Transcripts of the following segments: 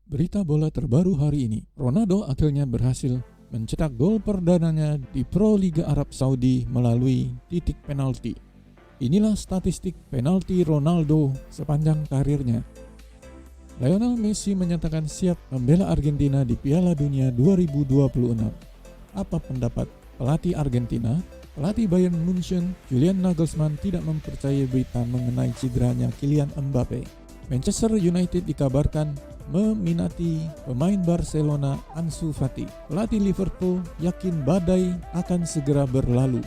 Berita bola terbaru hari ini, Ronaldo akhirnya berhasil mencetak gol perdananya di Pro Liga Arab Saudi melalui titik penalti. Inilah statistik penalti Ronaldo sepanjang karirnya. Lionel Messi menyatakan siap membela Argentina di Piala Dunia 2026. Apa pendapat pelatih Argentina? Pelatih Bayern Munchen, Julian Nagelsmann tidak mempercayai berita mengenai cederanya Kylian Mbappe. Manchester United dikabarkan meminati pemain Barcelona Ansu Fati. Pelatih Liverpool yakin badai akan segera berlalu.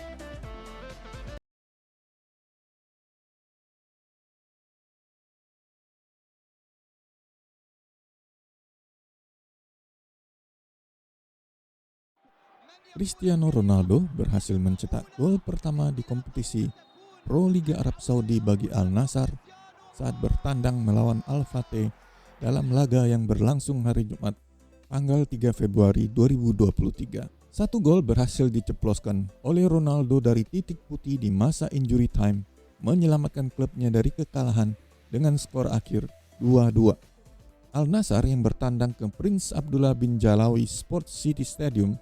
Cristiano Ronaldo berhasil mencetak gol pertama di kompetisi Pro Liga Arab Saudi bagi Al Nassr saat bertandang melawan Al Fateh dalam laga yang berlangsung hari Jumat, tanggal 3 Februari 2023. Satu gol berhasil diceploskan oleh Ronaldo dari titik putih di masa injury time, menyelamatkan klubnya dari kekalahan dengan skor akhir 2-2. Al Nassr yang bertandang ke Prince Abdullah bin Jalawi Sports City Stadium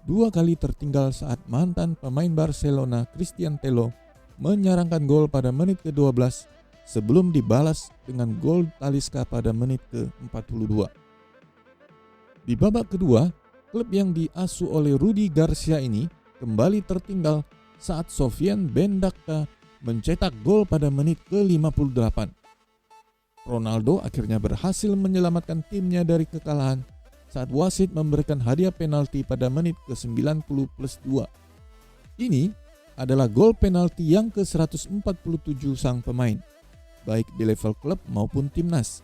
dua kali tertinggal saat mantan pemain Barcelona Cristian Tello menyarangkan gol pada menit ke-12 sebelum dibalas dengan gol Talisca pada menit ke-42. Di babak kedua, klub yang diasuh oleh Rudi Garcia ini kembali tertinggal saat Sofian Bendakta mencetak gol pada menit ke-58. Ronaldo akhirnya berhasil menyelamatkan timnya dari kekalahan saat wasit memberikan hadiah penalti pada menit ke-90+2. Ini adalah gol penalti yang ke-147 sang pemain, baik di level klub maupun timnas.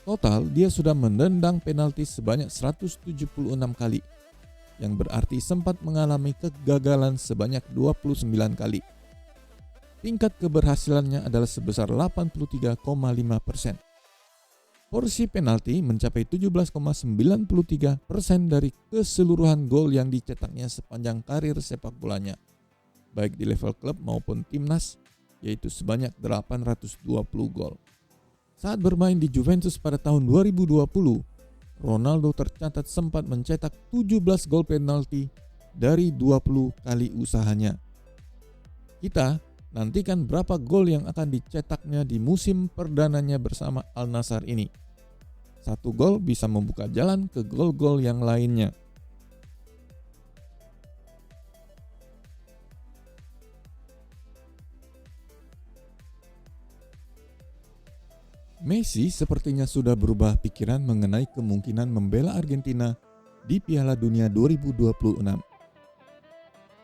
Total dia sudah menendang penalti sebanyak 176 kali, yang berarti sempat mengalami kegagalan sebanyak 29 kali. Tingkat keberhasilannya adalah sebesar 83,5%. Porsi penalti mencapai 17,93% dari keseluruhan gol yang dicetaknya sepanjang karir sepak bolanya, baik di level klub maupun timnas, yaitu sebanyak 820 gol. Saat bermain di Juventus pada tahun 2020, Ronaldo tercatat sempat mencetak 17 gol penalti dari 20 kali usahanya. Kita nantikan berapa gol yang akan dicetaknya di musim perdananya bersama Al Nassr ini. Satu gol bisa membuka jalan ke gol-gol yang lainnya. Messi sepertinya sudah berubah pikiran mengenai kemungkinan membela Argentina di Piala Dunia 2026.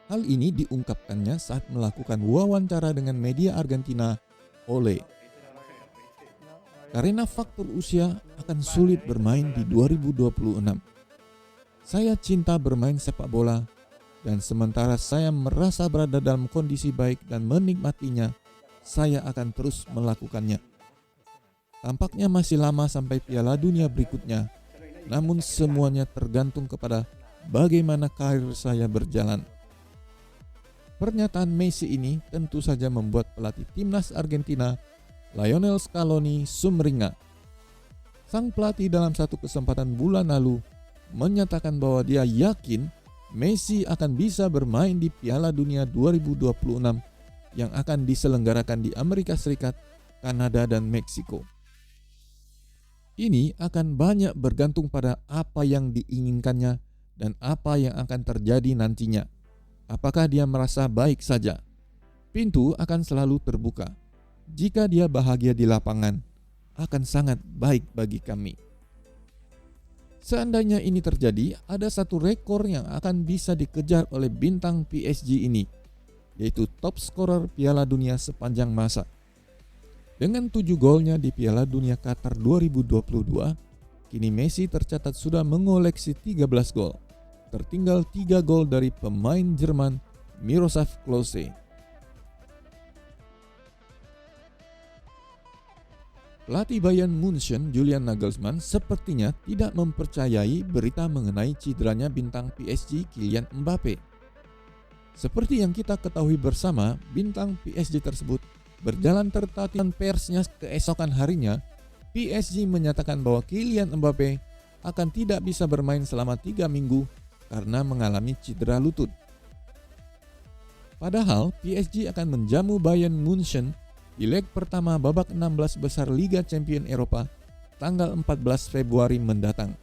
Hal ini diungkapkannya saat melakukan wawancara dengan media Argentina Ole. Karena faktor usia akan sulit bermain di 2026. Saya cinta bermain sepak bola dan sementara saya merasa berada dalam kondisi baik dan menikmatinya, saya akan terus melakukannya. Tampaknya masih lama sampai Piala Dunia berikutnya, namun semuanya tergantung kepada bagaimana karir saya berjalan. Pernyataan Messi ini tentu saja membuat pelatih timnas Argentina Lionel Scaloni sumringah. Sang pelatih dalam satu kesempatan bulan lalu menyatakan bahwa dia yakin Messi akan bisa bermain di Piala Dunia 2026 yang akan diselenggarakan di Amerika Serikat, Kanada, dan Meksiko. Ini akan banyak bergantung pada apa yang diinginkannya dan apa yang akan terjadi nantinya. Apakah dia merasa baik saja? Pintu akan selalu terbuka. Jika dia bahagia di lapangan, akan sangat baik bagi kami. Seandainya ini terjadi, ada satu rekor yang akan bisa dikejar oleh bintang PSG ini, yaitu top scorer Piala Dunia sepanjang masa. Dengan 7 golnya di Piala Dunia Qatar 2022, kini Messi tercatat sudah mengoleksi 13 gol. Tertinggal 3 gol dari pemain Jerman Miroslav Klose. Pelatih Bayern Munchen Julian Nagelsmann sepertinya tidak mempercayai berita mengenai cederanya bintang PSG Kylian Mbappe. Seperti yang kita ketahui bersama, bintang PSG tersebut berjalan tertatih persnya keesokan harinya PSG menyatakan bahwa Kylian Mbappe akan tidak bisa bermain selama 3 minggu karena mengalami cedera lutut. Padahal PSG akan menjamu Bayern Munchen di leg pertama babak 16 besar Liga Champions Eropa tanggal 14 Februari mendatang.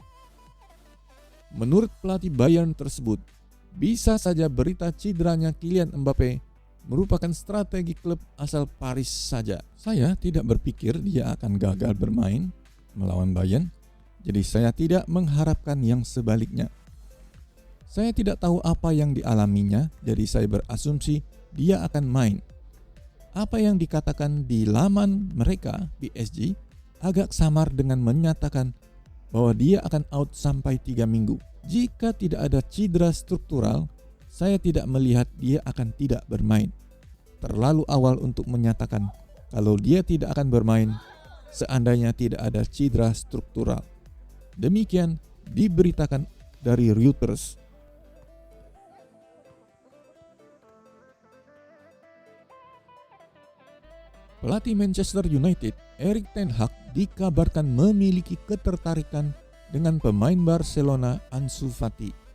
Menurut pelatih Bayern tersebut, bisa saja berita cederanya Kylian Mbappe merupakan strategi klub asal Paris saja. Saya tidak berpikir dia akan gagal bermain melawan Bayern, jadi saya tidak mengharapkan yang sebaliknya. Saya tidak tahu apa yang dialaminya, jadi saya berasumsi dia akan main. Apa yang dikatakan di laman mereka, PSG, agak samar dengan menyatakan bahwa dia akan out sampai 3 minggu. Jika tidak ada cedera struktural, saya tidak melihat dia akan tidak bermain. Terlalu awal untuk menyatakan kalau dia tidak akan bermain seandainya tidak ada cedera struktural. Demikian diberitakan dari Reuters. Pelatih Manchester United, Erik ten Hag, dikabarkan memiliki ketertarikan dengan pemain Barcelona Ansu Fati.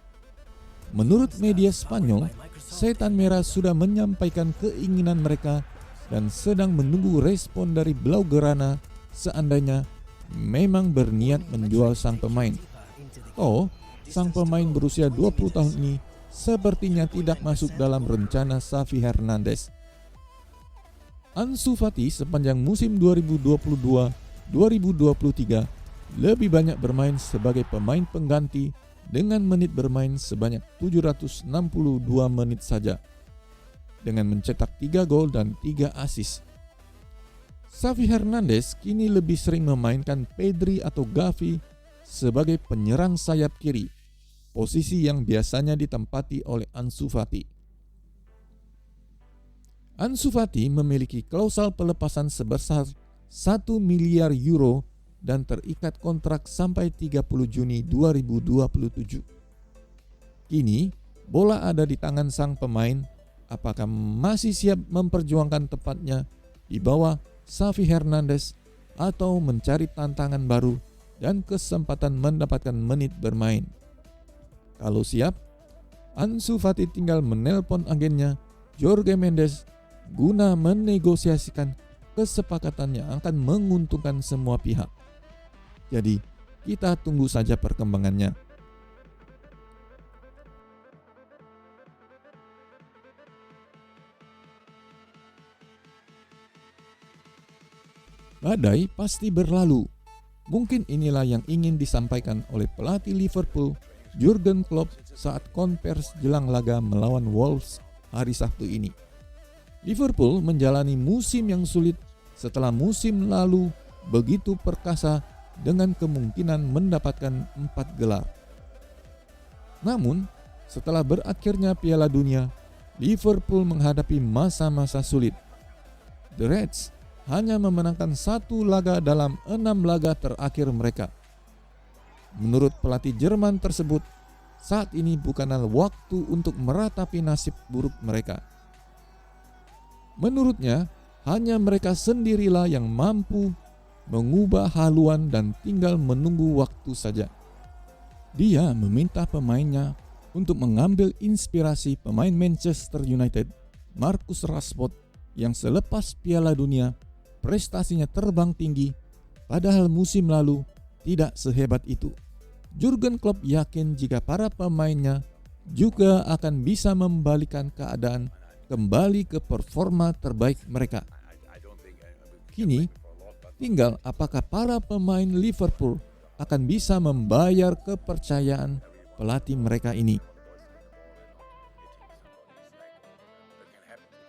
Menurut media Spanyol, Setan Merah sudah menyampaikan keinginan mereka dan sedang menunggu respon dari Blaugrana seandainya memang berniat menjual sang pemain. Sang pemain berusia 20 tahun ini sepertinya tidak masuk dalam rencana Xavi Hernandez. Ansu Fati sepanjang musim 2022-2023 lebih banyak bermain sebagai pemain pengganti dengan menit bermain sebanyak 762 menit saja, dengan mencetak 3 gol dan 3 assist. Xavi Hernandez kini lebih sering memainkan Pedri atau Gavi sebagai penyerang sayap kiri, posisi yang biasanya ditempati oleh Ansu Fati. Ansu Fati memiliki klausal pelepasan sebesar 1 miliar euro dan terikat kontrak sampai 30 Juni 2027. Kini, bola ada di tangan sang pemain, apakah masih siap memperjuangkan tempatnya di bawah Xavi Hernandez atau mencari tantangan baru dan kesempatan mendapatkan menit bermain. Kalau siap, Ansu Fati tinggal menelpon agennya Jorge Mendes guna menegosiasikan kesepakatan yang akan menguntungkan semua pihak. Jadi, kita tunggu saja perkembangannya. Badai pasti berlalu. Mungkin inilah yang ingin disampaikan oleh pelatih Liverpool, Jurgen Klopp, saat konvers jelang laga melawan Wolves hari Sabtu ini. Liverpool menjalani musim yang sulit setelah musim lalu begitu perkasa dengan kemungkinan mendapatkan 4 gelar. Namun, setelah berakhirnya Piala Dunia, Liverpool menghadapi masa-masa sulit. The Reds hanya memenangkan 1 laga dalam 6 laga terakhir mereka. Menurut pelatih Jerman tersebut, saat ini bukanlah waktu untuk meratapi nasib buruk mereka. Menurutnya, hanya mereka sendirilah yang mampu mengubah haluan dan tinggal menunggu waktu saja. Dia meminta pemainnya untuk mengambil inspirasi pemain Manchester United, Marcus Rashford, yang selepas Piala Dunia prestasinya terbang tinggi, padahal musim lalu tidak sehebat itu. Jurgen Klopp yakin jika para pemainnya juga akan bisa membalikan keadaan kembali ke performa terbaik mereka. Kini, tinggal apakah para pemain Liverpool akan bisa membayar kepercayaan pelatih mereka ini.